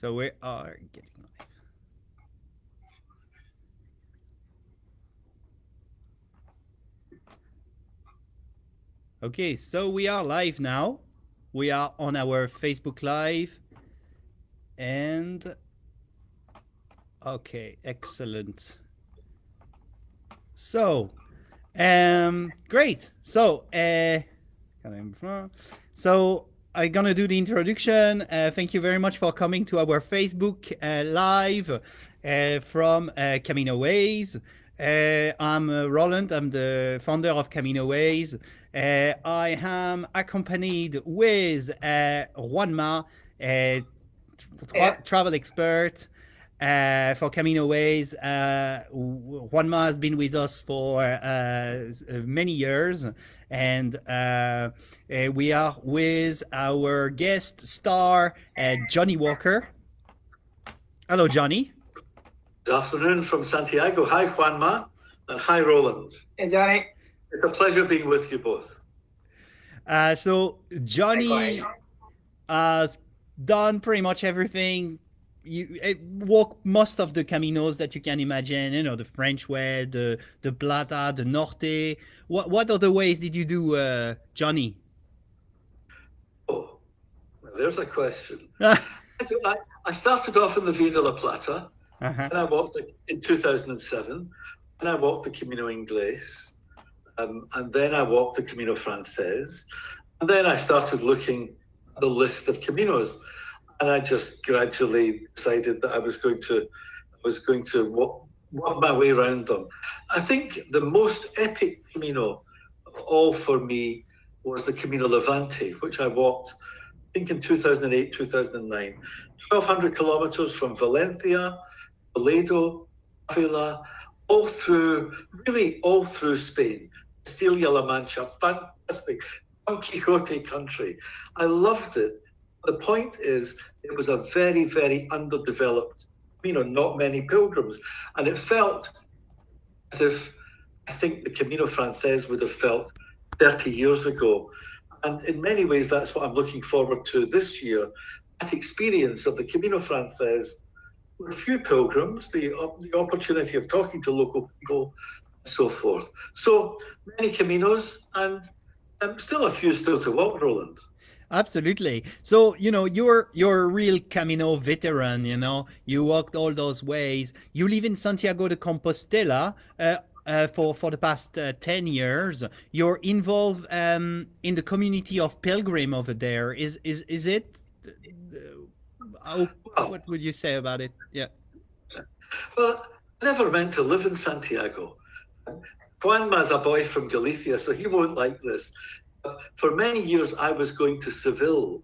So we are getting live. Okay, so we are live now. We are on our Facebook Live. And okay, excellent. So, great. So, I'm gonna do the introduction. Thank you very much for coming to our Facebook live from CaminoWays. I'm Roland. I'm the founder of CaminoWays. I am accompanied with Juanma, travel expert for CaminoWays. Juanma has been with us for many years, and we are with our guest star, Johnnie Walker. Hello, Johnnie. Good afternoon from Santiago. Hi, Juanma, and hi, Roland. Hey, Johnnie. It's a pleasure being with you both. So Johnnie has done pretty much everything. You walk most of the caminos that you can imagine, you know, the French way, the Plata, the Norte. What other ways did you do, Johnnie? Oh, there's a question. I started off in the Via de la Plata, and I walked in 2007, and I walked the Camino Inglés, and then I walked the Camino Frances, and then I started looking at the list of caminos. And I just gradually decided that I was going to walk my way around them. I think the most epic Camino of all for me was the Camino Levante, which I walked, I think in 2008, 2009. 1,200 kilometers from Valencia, Toledo, Avila, all through Spain. Castilla-La Mancha, fantastic. Don Quixote country. I loved it. The point is, it was a very, very underdeveloped, not many pilgrims. And it felt as if, I think the Camino Frances would have felt 30 years ago. And in many ways, that's what I'm looking forward to this year. That experience of the Camino Frances with few pilgrims, the opportunity of talking to local people, and so forth. So many Caminos, and still a few still to walk, Roland. Absolutely. So, you're a real Camino veteran, you walked all those ways. You live in Santiago de Compostela for the past 10 years. You're involved in the community of pilgrim over there. Is it? What would you say about it? Yeah. Well, I never meant to live in Santiago. Juanma's a boy from Galicia, so he won't like this. For many years, I was going to Seville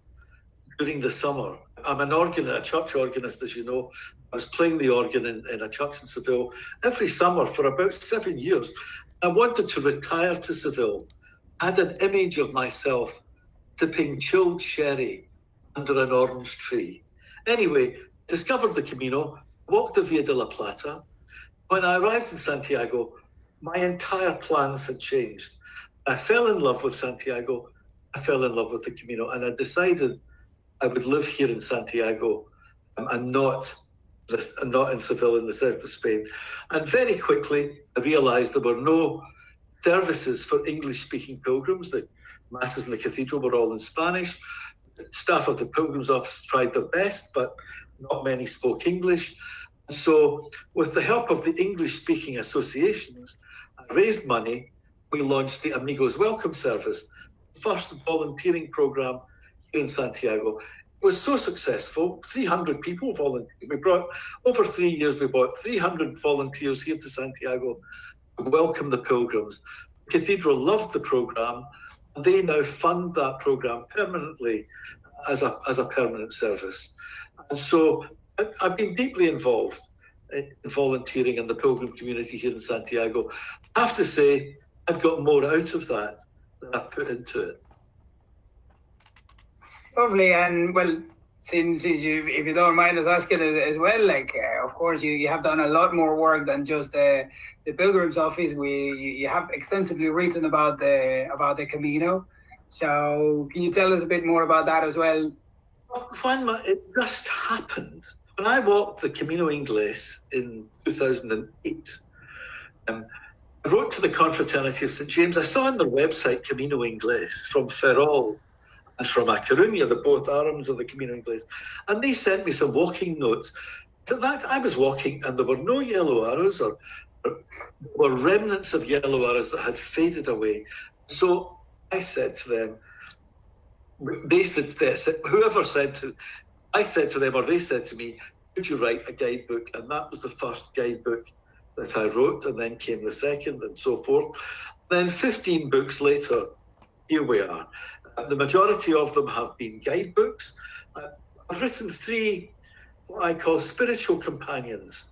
during the summer. I'm a church organist, as you know. I was playing the organ in a church in Seville every summer for about 7 years. I wanted to retire to Seville. I had an image of myself sipping chilled sherry under an orange tree. Anyway, discovered the Camino, walked the Via de la Plata. When I arrived in Santiago, my entire plans had changed. I fell in love with Santiago. I fell in love with the Camino, and I decided I would live here in Santiago and not in Seville in the south of Spain. And very quickly, I realized there were no services for English-speaking pilgrims. The masses in the cathedral were all in Spanish. The staff of the Pilgrims Office tried their best, but not many spoke English. And so, with the help of the English-speaking associations, I raised money. We launched the Amigos Welcome Service, the first volunteering program here in Santiago. It was so successful, 300 people volunteered. Over 3 years, we brought 300 volunteers here to Santiago to welcome the pilgrims. The cathedral loved the program, and they now fund that program permanently as a permanent service. And so I've been deeply involved in volunteering in the pilgrim community here in Santiago. I have to say, I've got more out of that than I've put into it. Lovely, and well, since you, if you don't mind us asking as well, of course you have done a lot more work than just the Pilgrims Office. You have extensively written about the Camino. So can you tell us a bit more about that as well? Juanma, it just happened. When I walked the Camino Inglés in 2008, I wrote to the Confraternity of St. James. I saw on their website Camino Inglés from Ferrol and from A Coruña, the both arms of the Camino Inglés. And they sent me some walking notes. In fact, I was walking and there were no yellow arrows or remnants of yellow arrows that had faded away. So I said to them, I said to them, or they said to me, could you write a guidebook? And that was the first guidebook that I wrote, and then came the second, and so forth. Then 15 books later, here we are. The majority of them have been guidebooks. I've written 3 what I call spiritual companions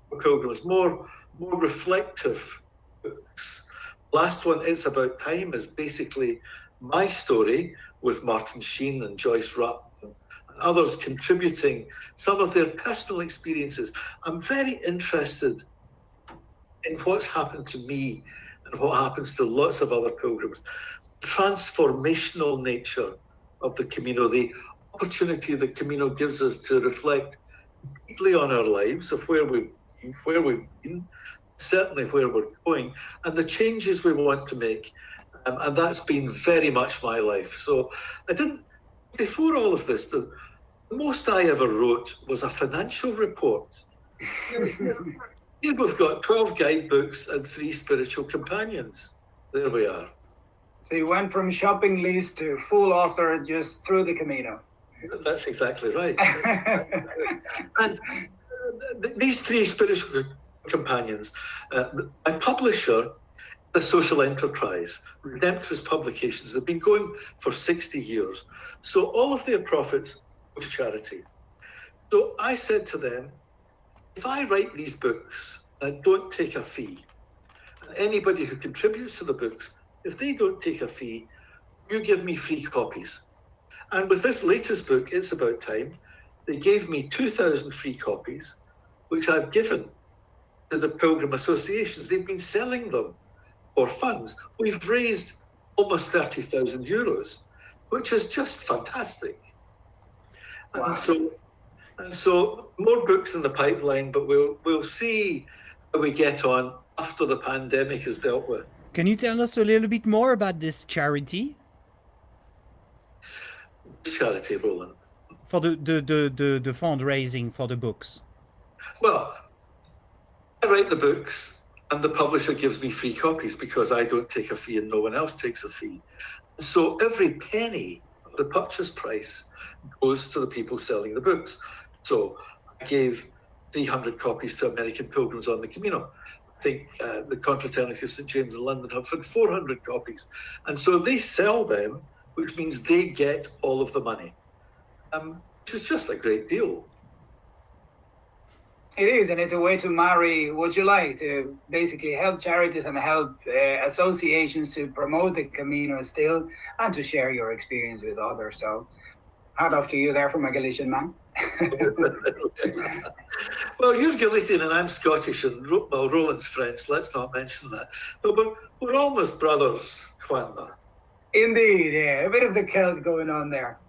for pilgrims, more reflective books. Last one, It's About Time, is basically my story with Martin Sheen and Joyce Rupp and others contributing some of their personal experiences. I'm very interested in what's happened to me and what happens to lots of other pilgrims. The transformational nature of the Camino, the opportunity the Camino gives us to reflect deeply on our lives, of where we've been, certainly where we're going, and the changes we want to make. And that's been very much my life. So before all of this, the most I ever wrote was a financial report. Here we've got 12 guidebooks and 3 spiritual companions. There we are. So you went from shopping list to full author just through the Camino. That's exactly right. And these 3 spiritual companions, my publisher, the social enterprise, Redemptorist Publications, have been going for 60 years. So all of their profits go to charity. So I said to them, if I write these books and don't take a fee, and anybody who contributes to the books, if they don't take a fee, you give me free copies. And with this latest book, It's About Time, they gave me 2,000 free copies, which I've given to the Pilgrim Associations. They've been selling them for funds. We've raised almost 30,000 euros, which is just fantastic. Wow. And so more books in the pipeline, but we'll see how we get on after the pandemic is dealt with. Can you tell us a little bit more about this charity? Charity, Roland. For the fundraising for the books. Well, I write the books and the publisher gives me free copies because I don't take a fee and no one else takes a fee. So every penny of the purchase price goes to the people selling the books. So I gave 300 copies to American Pilgrims on the Camino. I think the Confraternity of St. James in London have 400 copies. And so they sell them, which means they get all of the money, which is just a great deal. It is, and it's a way to marry what you like, to basically help charities and help associations to promote the Camino still, and to share your experience with others. So, hard off to you there from a Galician man. Well, you're Galician and I'm Scottish, and Roland's French. Let's not mention that. No, but we're almost brothers, Juanma. Indeed, yeah, a bit of the Celt going on there.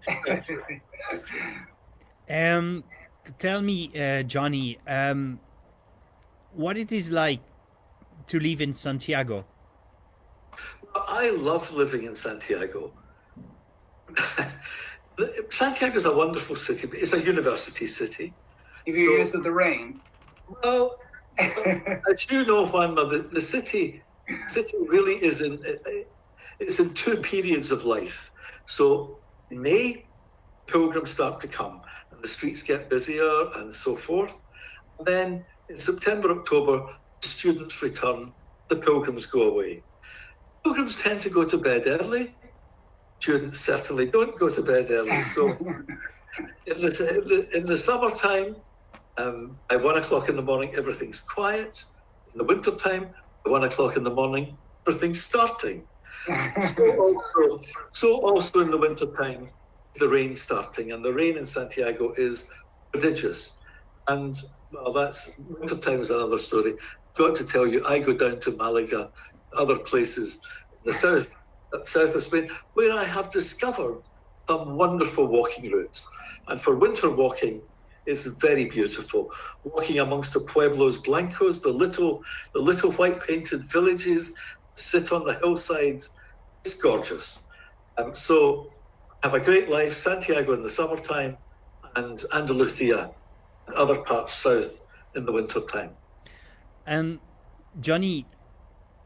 Tell me, Johnny, what it is like to live in Santiago? I love living in Santiago. Santiago is a wonderful city, but it's a university city. If you're used to the rain. Well, as you know, Juanma, the city really is it's in 2 periods of life. So in May, pilgrims start to come and the streets get busier and so forth. And then in September, October, students return, the pilgrims go away. Pilgrims tend to go to bed early. Students certainly don't go to bed early. So in the summertime, by 1 o'clock in the morning, everything's quiet. In the wintertime, by 1 o'clock in the morning, everything's starting. So also in the wintertime, the rain starting, and the rain in Santiago is prodigious. And well, wintertime is another story. Got to tell you, I go down to Malaga, other places in the south of Spain, where I have discovered some wonderful walking routes. And for winter walking, it's very beautiful. Walking amongst the pueblos blancos, the little white painted villages sit on the hillsides. It's gorgeous. So have a great life, Santiago in the summertime and Andalusia and other parts south in the wintertime. And Johnny,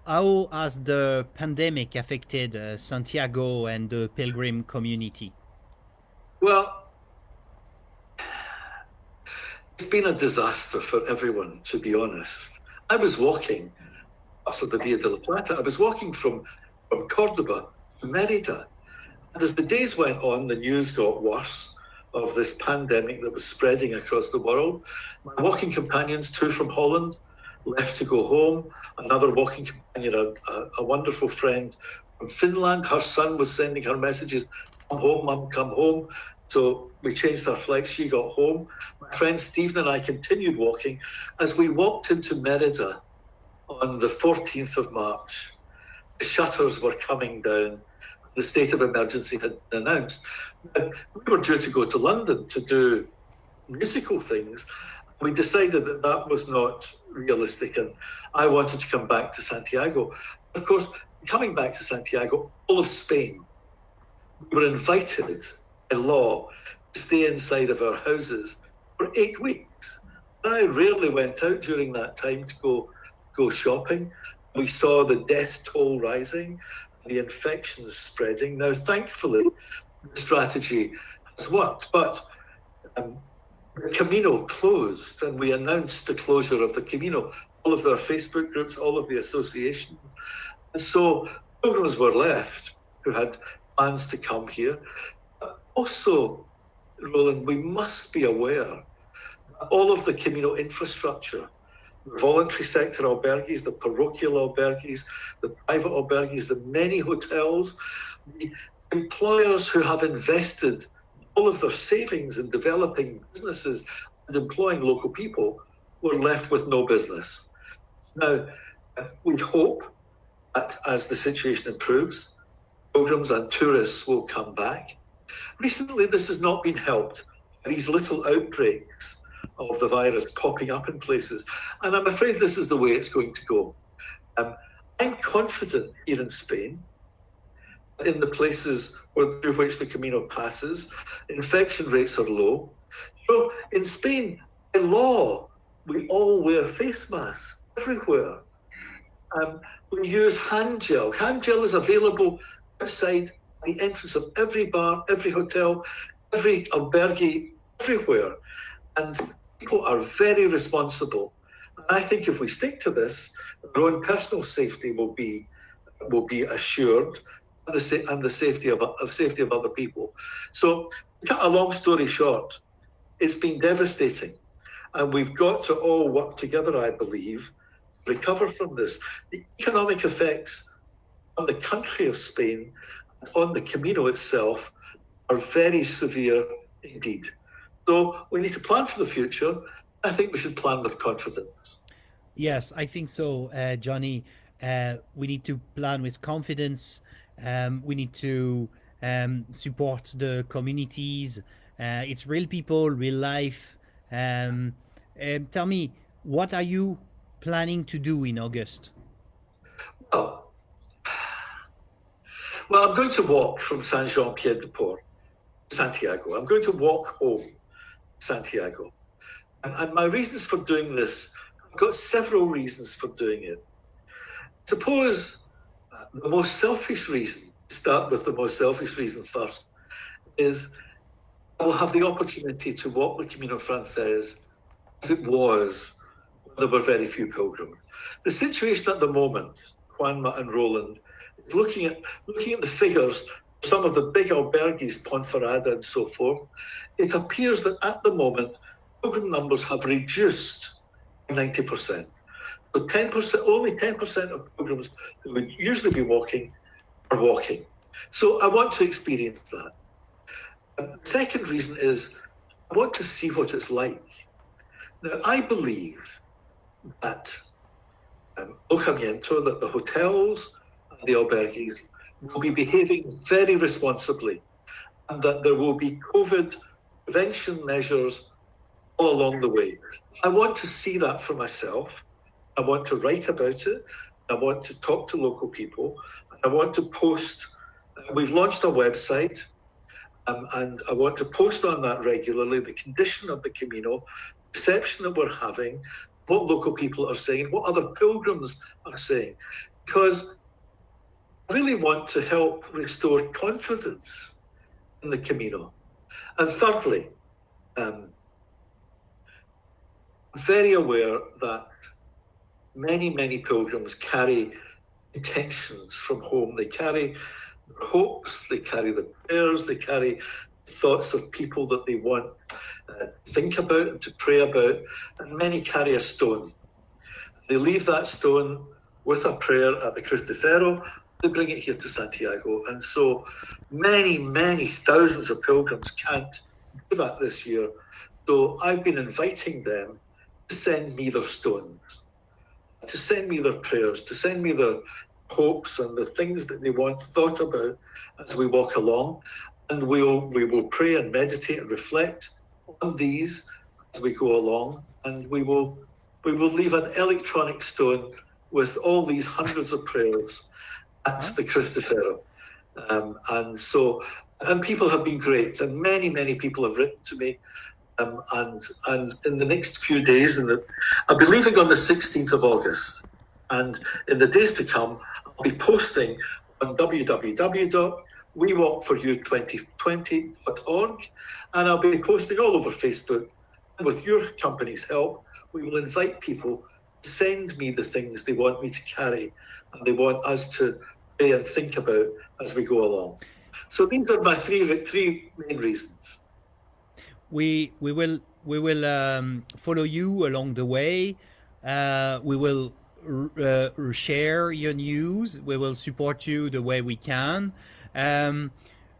how has the pandemic affected Santiago and the pilgrim community? Well, it's been a disaster for everyone, to be honest. I was walking after the Via de la Plata. I was walking from Cordoba to Merida. And as the days went on, the news got worse of this pandemic that was spreading across the world. My walking companions, two from Holland, left to go home. Another walking companion, a wonderful friend from Finland, her son was sending her messages, come home, Mum, come home. So we changed our flights, she got home. My friend Stephen and I continued walking. As we walked into Merida on the 14th of March, the shutters were coming down. The state of emergency had been announced. We were due to go to London to do musical things. We decided that that was not realistic, and I wanted to come back to Santiago. Of course, coming back to Santiago, all of Spain, we were invited by law to stay inside of our houses for 8 weeks. I rarely went out during that time to go shopping. We saw the death toll rising, the infections spreading. Now, thankfully, the strategy has worked, but the Camino closed, and we announced the closure of the Camino, all of their Facebook groups, all of the associations. And so pilgrims were left who had plans to come here. Also, Roland, we must be aware that all of the Camino infrastructure, the voluntary sector albergues, the parochial albergues, the private albergues, the many hotels, the employers who have invested all of their savings in developing businesses and employing local people were left with no business. Now, we hope that as the situation improves, pilgrims and tourists will come back. Recently, this has not been helped by these little outbreaks of the virus popping up in places. And I'm afraid this is the way it's going to go. I'm confident here in Spain, in the places through which the Camino passes, infection rates are low. So in Spain, by law, we all wear face masks everywhere. We use hand gel. Hand gel is available outside the entrance of every bar, every hotel, every albergue, everywhere. And people are very responsible. And I think if we stick to this, our own personal safety will be assured, and the safety of other people. So, to cut a long story short, it's been devastating, and we've got to all work together, I believe, to recover from this. The economic effects on the country of Spain and on the Camino itself are very severe indeed. So we need to plan for the future. I think we should plan with confidence. Yes, I think so, Johnny. We need to plan with confidence. We need to support the communities. It's real people, real life. Tell me, what are you planning to do in August? Well, I'm going to walk from Saint Jean-Pied-de-Port to Santiago. I'm going to walk home to Santiago. And my reasons for doing this, I've got several reasons for doing it. Suppose the most selfish reason, start with the most selfish reason first, is I will have the opportunity to walk the Camino Frances as it was when there were very few pilgrims. The situation at the moment, Juanma and Roland, is looking at the figures, some of the big albergues, Ponferrada and so forth. It appears that at the moment, pilgrim numbers have reduced by 90%. So 10%, only 10% of pilgrims who would usually be walking are walking. So I want to experience that. The second reason is I want to see what it's like. Now, I believe that that the hotels and the albergues will be behaving very responsibly and that there will be COVID prevention measures all along the way. I want to see that for myself. I want to write about it. I want to talk to local people. I want to post. We've launched a website, and I want to post on that regularly the condition of the Camino, perception that we're having, what local people are saying, what other pilgrims are saying, because I really want to help restore confidence in the Camino. And thirdly, I'm very aware that many pilgrims carry intentions from home. They carry their hopes, they carry their prayers, they carry thoughts of people that they want to think about and to pray about, and many carry a stone. They leave that stone with a prayer at the Cruz de Ferro. They bring it here to Santiago, and so many thousands of pilgrims can't do that this year. So I've been inviting them to send me their stones, to send me their prayers, to send me their hopes and the things that they want thought about as we walk along. And we will pray and meditate and reflect on these as we go along. And we will leave an electronic stone with all these hundreds of prayers at the Cruz de Ferro. And people have been great, and many people have written to me. And in the next few days, I'll be leaving on the 16th of August. And in the days to come, I'll be posting on www.wewalkforyou2020.org, and I'll be posting all over Facebook. And with your company's help, we will invite people to send me the things they want me to carry and they want us to pray and think about as we go along. So these are my three main reasons. We will follow you along the way. We will share your news. We will support you the way we can.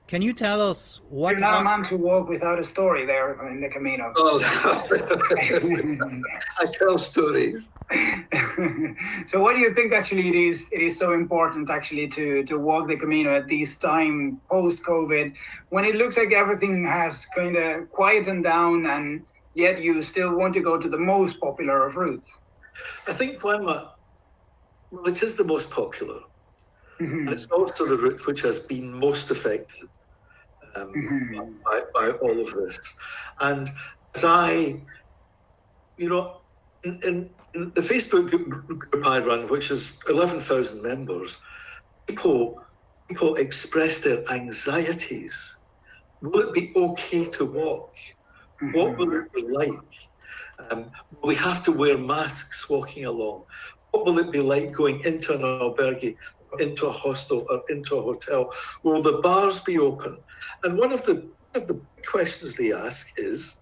Can you tell us what? You're not a man to walk without a story there in the Camino. Oh, I tell stories. So what do you think actually it is so important actually to walk the Camino at this time post-COVID, when it looks like everything has kind of quietened down and yet you still want to go to the most popular of routes? I think it is the most popular. Mm-hmm. It's also the route which has been most affected by all of this. And as in the Facebook group I run, which is 11,000 members, people express their anxieties. Will it be okay to walk? What will it be like? Will we have to wear masks walking along? What will it be like going into an albergue, into a hostel, or into a hotel? Will the bars be open? And one of the questions they ask is,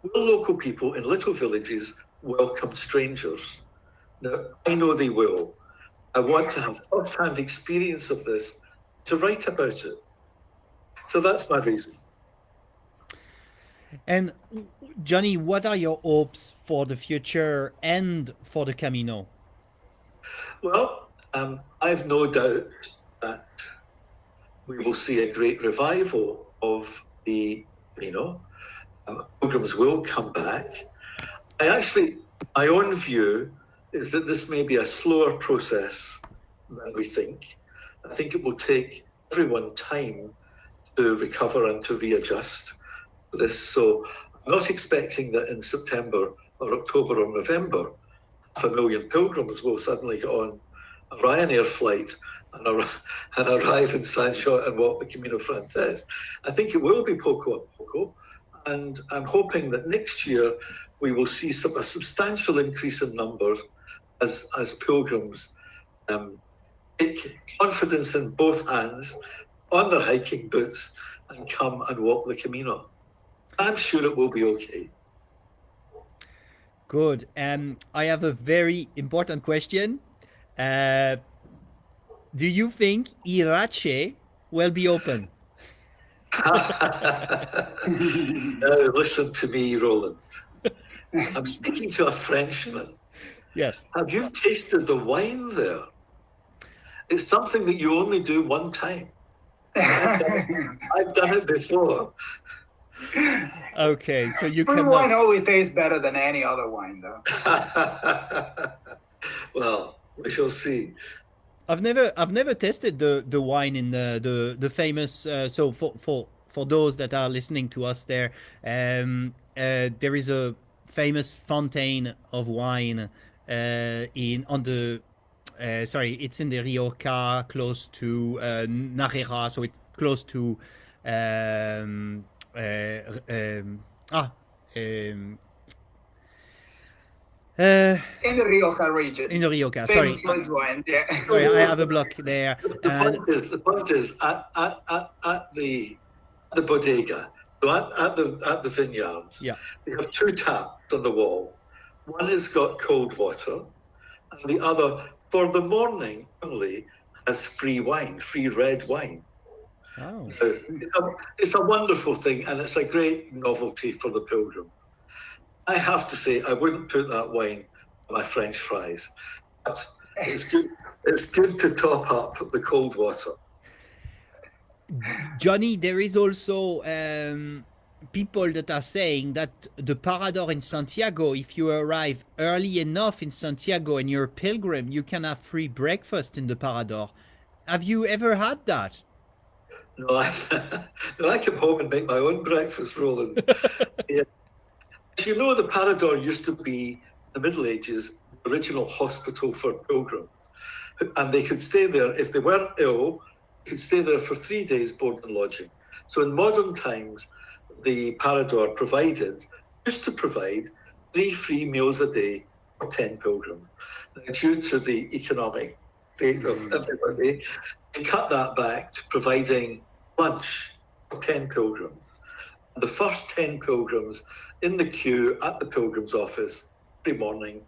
will local people in little villages welcome strangers? Now, I know they will. I want to have first-hand experience of this to write about it. So that's my reason. And Johnnie, what are your hopes for the future and for the Camino? Well, I've no doubt that we will see a great revival of the Camino. Pilgrims will come back. My own view is that this may be a slower process than we think. I think it will take everyone time to recover and to readjust to this. So I'm not expecting that in September or October or November, 500,000 pilgrims will suddenly get on a Ryanair flight and arrive in Saint-Jean and walk the Camino Frances. I think it will be poco a poco, and I'm hoping that next year we will see a substantial increase in numbers as pilgrims take confidence in both hands on their hiking boots and come and walk the Camino. I'm sure it will be okay. Good. I have a very important question. Do you think Irache will be open? Listen to me, Roland. I'm speaking to a Frenchman. Yes. Have you tasted the wine there? It's something that you only do one time. I've done it before. Okay, so you Fruit cannot. wine always tastes better than any other wine, though. Well, we shall see. I've never tested the wine in the famous. So for those that are listening to us there, there is a famous fountain of wine in on the. Sorry, it's in the Rioja, close to Narrera, so it's close to um, uh, um, ah um, In the Rioja region. in the Rioja. Famous Sorry, for its wine, yeah. sorry, I have a block there. And The point is at the bodega, so at the vineyard, yeah, we have two taps on the wall. One has got cold water, and the other, for the morning only, has free wine, free red wine. oh. It's a wonderful thing, and it's a great novelty for the pilgrim. I have to say, I wouldn't put that wine on my French fries, but it's good. It's good to top up the cold water. Johnny, there is also people that are saying that the Parador in Santiago, if you arrive early enough in Santiago and you're a pilgrim, you can have free breakfast in the Parador. Have you ever had that? No, I come home and make my own breakfast, Roland. Yeah. As you know, the Parador used to be, in the Middle Ages, the original hospital for pilgrims. And they could stay there, if they weren't ill, could stay there for 3 days, board and lodging. So in modern times, the Parador used to provide 3 free meals a day for 10 pilgrims. And due to the economic state of everybody, they cut that back to providing lunch for 10 pilgrims. And the first 10 pilgrims in the queue at the pilgrim's office every morning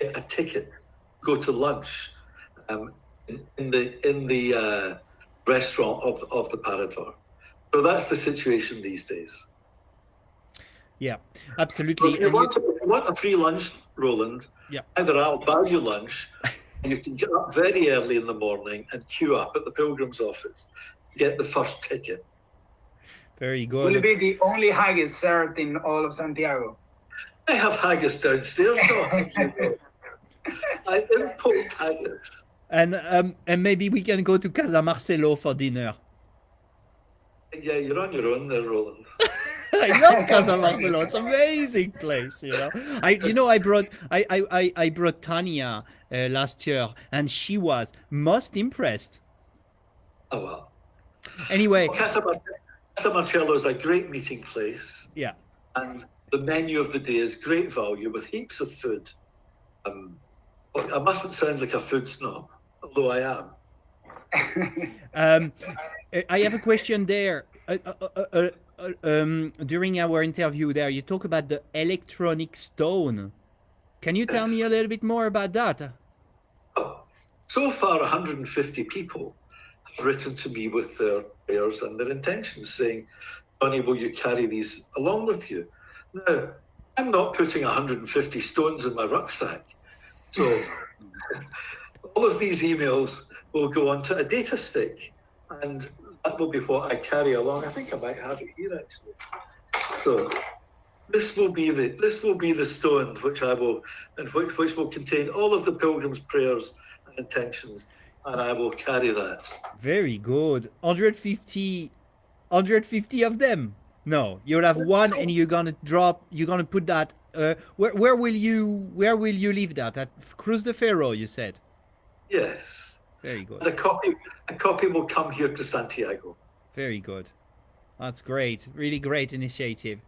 get a ticket, go to lunch in the restaurant of the Parador. So that's the situation these days. Yeah, So absolutely. if you want a free lunch, Roland, Yeah. either I'll buy you lunch, or you can get up very early in the morning and queue up at the pilgrim's office to get the first ticket. Very Will it good. be the only haggis served in all of Santiago? I have haggis downstairs, though. I import haggis. And maybe we can go to Casa Marcelo for dinner. Yeah, you're on your own there, Roland. I love Casa Marcelo. It's an amazing place, you know. I brought Tanya last year, and she was most impressed. Oh, well. Anyway, Casa Marcello is a great meeting place, yeah, and the menu of the day is great value with heaps of food. I mustn't sound like a food snob, although I am. I have a question there. During our interview there, you talk about the electronic stone. Can you tell me a little bit more about that? So far, 150 people have written to me with their prayers and their intentions, saying, Johnnie, will you carry these along with you? Now, I'm not putting 150 stones in my rucksack. So all of these emails will go onto a data stick, and that will be what I carry along. I think I might have it here, actually. So this will be the stone which which will contain all of the pilgrims' prayers and intentions, and I will carry that. Very good. 150 of them. No, you'll have one, and you're gonna put that. Where will you leave that? At Cruz de Ferro, you said. Yes. Very good. And a copy will come here to Santiago. Very good. That's great. Really great initiative.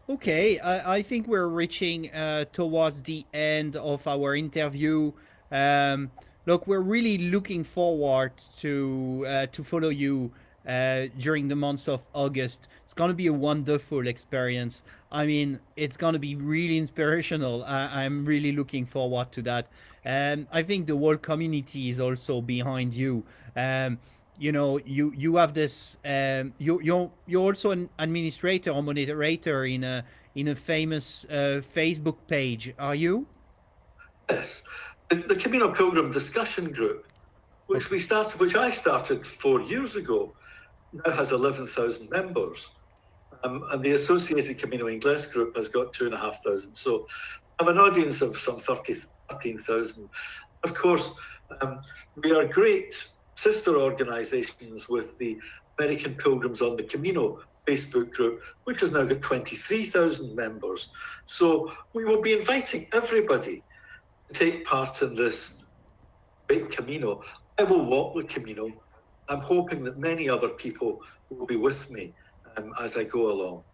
Okay, I think we're reaching towards the end of our interview. Look, we're really looking forward to follow you during the months of August. It's going to be a wonderful experience. I mean, it's going to be really inspirational. I'm really looking forward to that. I think the whole community is also behind you. You know, you have this. You're also an administrator or moderator in a famous Facebook page. Are you? Yes, the Camino Pilgrim discussion group which I started 4 years ago, now has 11,000 members. And the Associated Camino Inglés group has got 2,500. So I have an audience of some 13,000. Of course, we are great sister organizations with the American Pilgrims on the Camino Facebook group, which has now got 23,000 members. So we will be inviting everybody to take part in this great Camino. I will walk the Camino. I'm hoping that many other people will be with me as I go along.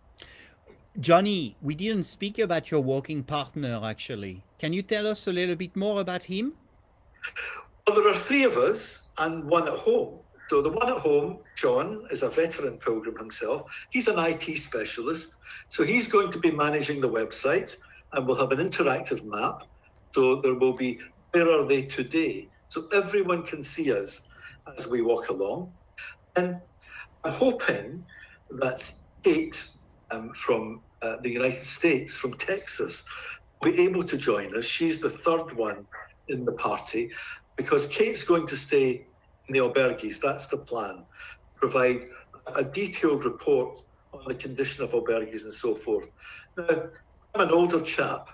Johnnie, we didn't speak about your walking partner, actually. Can you tell us a little bit more about him? Well, there are 3 of us and 1 at home. So the 1 at home, John, is a veteran pilgrim himself. He's an IT specialist. So he's going to be managing the website, and we'll have an interactive map. So there will be, where are they today? So everyone can see us as we walk along. And I'm hoping that Kate from the United States, from Texas, will be able to join us. She's the 3rd one in the party, because Kate's going to stay in the albergues. That's the plan. Provide a detailed report on the condition of albergues and so forth. Now, I'm an older chap.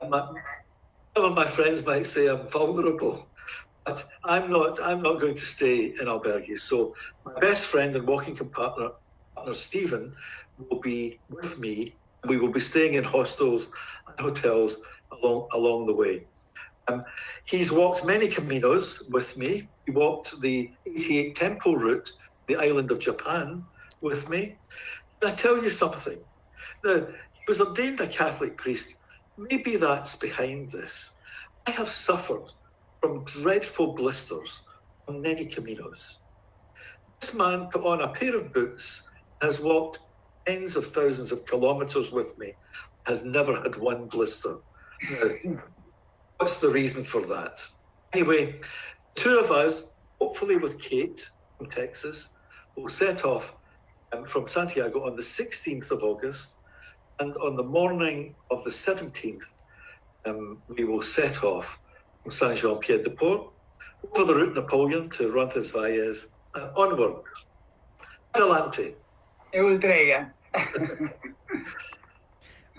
Some of my friends might say I'm vulnerable, but I'm not going to stay in albergues. So my best friend and walking partner, Stephen, will be with me. We will be staying in hostels and hotels along the way. He's walked many Caminos with me. He walked the 88 temple route, the island of Japan, with me. And I tell you something. Now, he was ordained a Catholic priest. Maybe that's behind this. I have suffered from dreadful blisters on many Caminos. This man put on a pair of boots, has walked tens of thousands of kilometers with me, has never had one blister. Now, what's the reason for that? Anyway, 2 of us, hopefully with Kate from Texas, will set off from Santiago on the 16th of August, and on the morning of the 17th, we will set off from Saint-Jean-Pied-de-Port over the route Napoleon to Roncesvalles and onward. Adelante. Ultrega.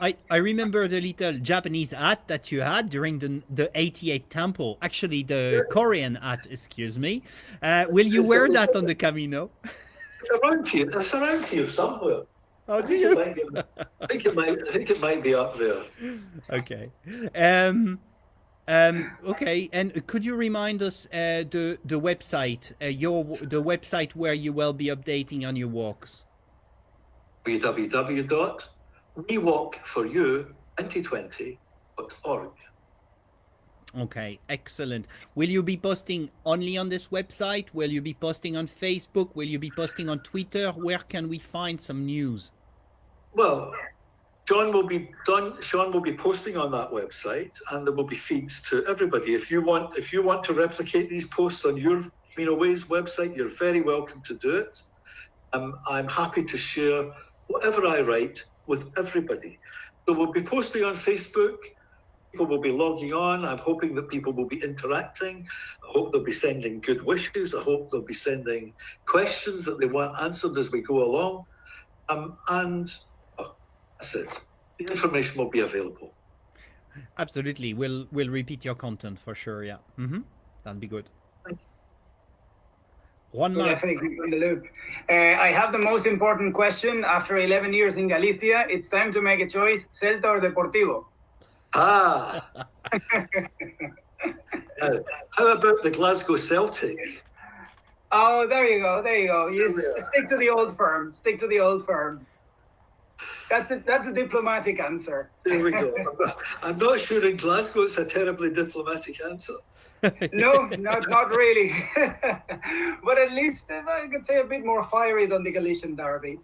I remember the little Japanese hat that you had during the 88 temple. Actually, the Korean hat, excuse me. Will you wear that on the Camino? It's around here. It's around here somewhere. Oh, do you? I think it might be up there. Okay. Okay. And could you remind us the website, the website where you will be updating on your walks? www.wewalkforyou2020.org. Okay, excellent. Will you be posting only on this website? Will you be posting on Facebook? Will you be posting on Twitter? Where can we find some news? Well, Sean will be posting on that website, and there will be feeds to everybody. If you want to replicate these posts on your CaminoWays website, you're very welcome to do it. I'm happy to share whatever I write with everybody. So we'll be posting on Facebook. People will be logging on. I'm hoping that people will be interacting. I hope they'll be sending good wishes. I hope they'll be sending questions that they want answered as we go along. And that's it. The information will be available. Absolutely. We'll repeat your content for sure. Yeah. That'd be good. We'll definitely keep in the loop. I have the most important question. After 11 years in Galicia, it's time to make a choice: Celta or Deportivo? How about the Glasgow Celtic? Oh, there you go. You stick to the old firm. That's a diplomatic answer. There we go. I'm not sure in Glasgow it's a terribly diplomatic answer. No, not really. But at least I could say a bit more fiery than the Galician derby.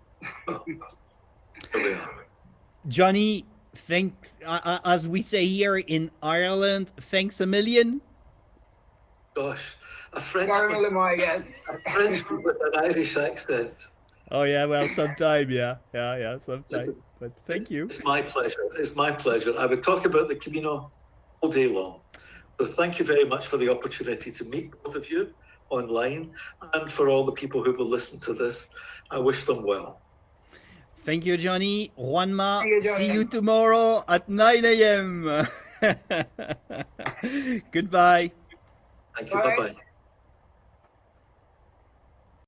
Johnnie, thanks. As we say here in Ireland, thanks a million. Gosh, a Frenchman with an Irish accent. Oh yeah, well, sometime, yeah, sometime. But thank you. It's my pleasure. I would talk about the Camino all day long. So thank you very much for the opportunity to meet both of you. online. And for all the people who will listen to this, I wish them well. Thank you, Johnny. Juanma, Thank you, see Johnny. you tomorrow at 9 a.m. Goodbye. Thank you. Bye. Bye-bye.